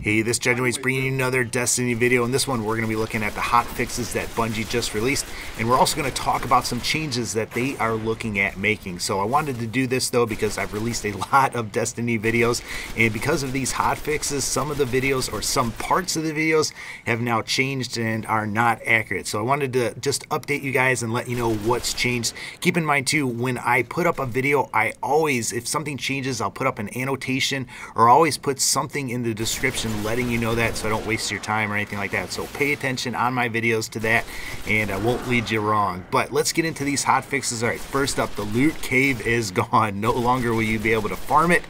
Hey, this Judge is bringing you another Destiny video. In this one, we're going to be looking at the hot fixes that Bungie just released, and we're also going to talk about some changes that they are looking at making. So I wanted to do this though because I've released a lot of Destiny videos, and because of these hot fixes, some of the videos or some parts of the videos have now changed and are not accurate. So I wanted to just update you guys and let you know what's changed. Keep in mind too, when I put up a video, I always, if something changes, I'll put up an annotation or always put something in the description letting you know that, so I don't waste your time or anything like that. So pay attention on my videos to that, and I won't lead you wrong. But let's get into these hot fixes. All right, first up, the loot cave is gone. No longer will you be able to farm it.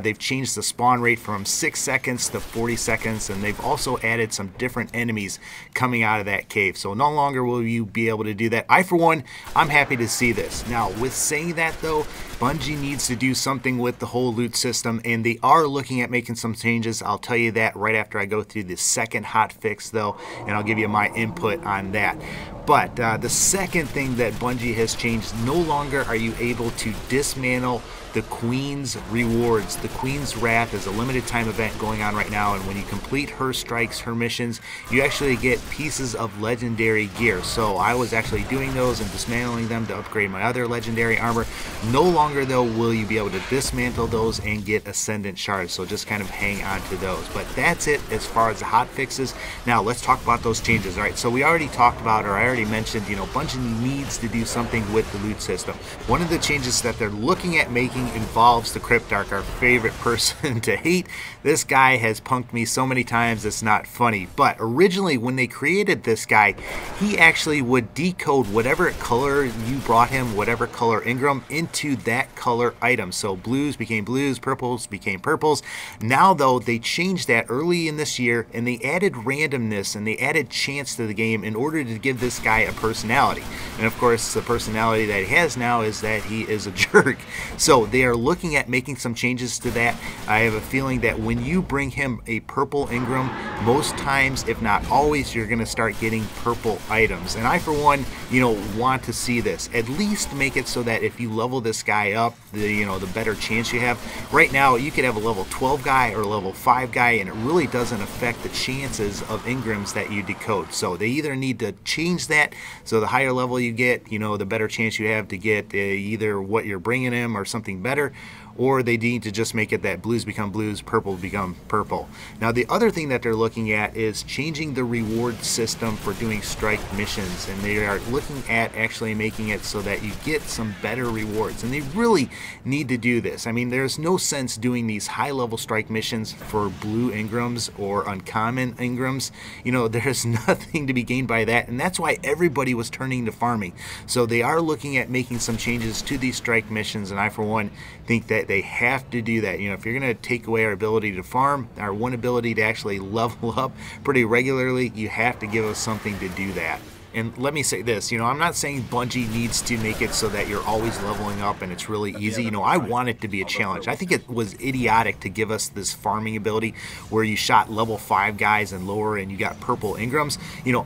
They've changed the spawn rate from 6 seconds to 40 seconds, and they've also added some different enemies coming out of that cave. So no longer will you be able to do that. I, for one, I'm happy to see this. Now, with saying that though, Bungie needs to do something with the whole loot system, and they are looking at making some changes. I'll tell you that right after I go through the second hot fix though, and I'll give you my input on that. But the second thing that Bungie has changed, no longer are you able to dismantle the Queen's rewards. The Queen's Wrath is a limited time event going on right now, and when you complete her strikes, her missions, you actually get pieces of legendary gear. So I was actually doing those and dismantling them to upgrade my other legendary armor. No longer though will you be able to dismantle those and get Ascendant Shards, so just kind of hang on to those. But that's it as far as the hot fixes. Now let's talk about those changes. All right, so we already talked about, or I already mentioned, you know, Bungie needs to do something with the loot system. One of the changes that they're looking at making involves the Cryptarch, our favorite person to hate. This guy has punked me so many times it's not funny. But originally when they created this guy, he actually would decode whatever color you brought him, whatever color engram, into that color item. So blues became blues, purples became purples. Now though, they changed that early in this year, and they added randomness and they added chance to the game in order to give this guy a personality. And of course the personality that he has now is that he is a jerk. So they are looking at making some changes to that. I have a feeling that when you bring him a purple engram, most times, if not always, you're going to start getting purple items. And I, for one, you know, want to see this. At least make it so that if you level this guy up, the better chance you have. Right now, you could have a level 12 guy or a level 5 guy, and it really doesn't affect the chances of engrams that you decode. So they either need to change that, so the higher level you get, the better chance you have to get either what you're bringing him or something better, or they need to just make it that blues become blues, purple become purple. Now the other thing that they're looking at is changing the reward system for doing strike missions, and they are looking at actually making it so that you get some better rewards, and they really need to do this. I mean, there's no sense doing these high level strike missions for blue engrams or uncommon engrams. There's nothing to be gained by that, and that's why everybody was turning to farming. So they are looking at making some changes to these strike missions, and I, for one, think that they have to do that. If you're going to take away our ability to farm, our one ability to actually level up pretty regularly, you have to give us something to do that. And let me say this, I'm not saying Bungie needs to make it so that you're always leveling up and it's really easy. I want it to be a challenge. I think it was idiotic to give us this farming ability where you shot level 5 guys and lower and you got purple engrams.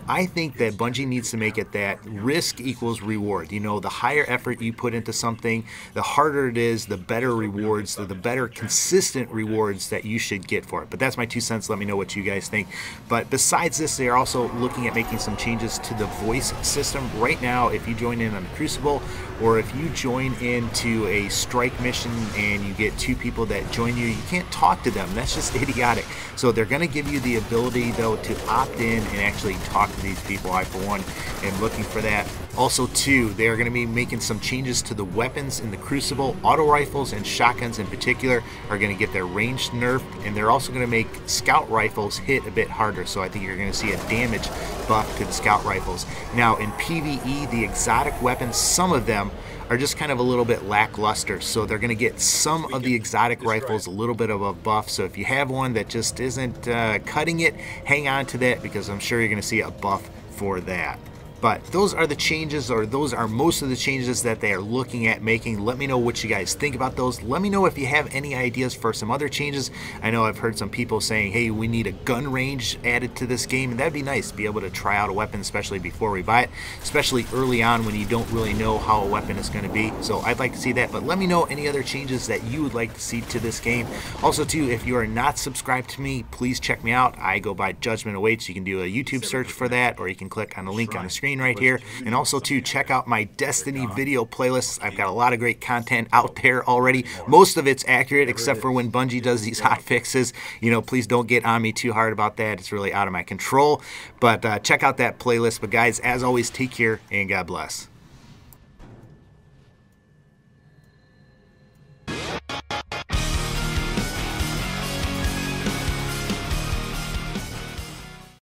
I think that Bungie needs to make it that risk equals reward. The higher effort you put into something, the harder it is, the better rewards, the better consistent rewards that you should get for it. But that's my 2 cents. Let me know what you guys think. But besides this, they are also looking at making some changes to the voice system. Right now, if you join in on Crucible, or if you join into a strike mission and you get 2 people that join you, you can't talk to them. That's just idiotic. So they're going to give you the ability though to opt in and actually talk to these people. I, for one, am looking for that. Also, too, they're going to be making some changes to the weapons in the Crucible. Auto rifles and shotguns in particular are going to get their range nerfed, and they're also going to make scout rifles hit a bit harder. So I think you're going to see a damage buff to the scout rifles. Now in PvE, the exotic weapons, some of them are just kind of a little bit lackluster, so they're going to get some of the exotic rifles a little bit of a buff. So if you have one that just isn't cutting it, hang on to that, because I'm sure you're going to see a buff for that. But those are the changes, or those are most of the changes that they are looking at making. Let me know what you guys think about those. Let me know if you have any ideas for some other changes. I know I've heard some people saying, hey, we need a gun range added to this game, and that'd be nice to be able to try out a weapon, especially before we buy it, especially early on when you don't really know how a weapon is going to be. So I'd like to see that, but let me know any other changes that you would like to see to this game. Also too, if you are not subscribed to me, please check me out. I go by Judgment Awaits. You can do a YouTube search for that, or you can click on the link on the screen right here. And also too, check out my Destiny video playlists. I've got a lot of great content out there already. Most of it's accurate, except for when Bungie does these hot fixes. You know, please don't get on me too hard about that. It's really out of my control. But check out that playlist. But guys, as always, take care and God bless.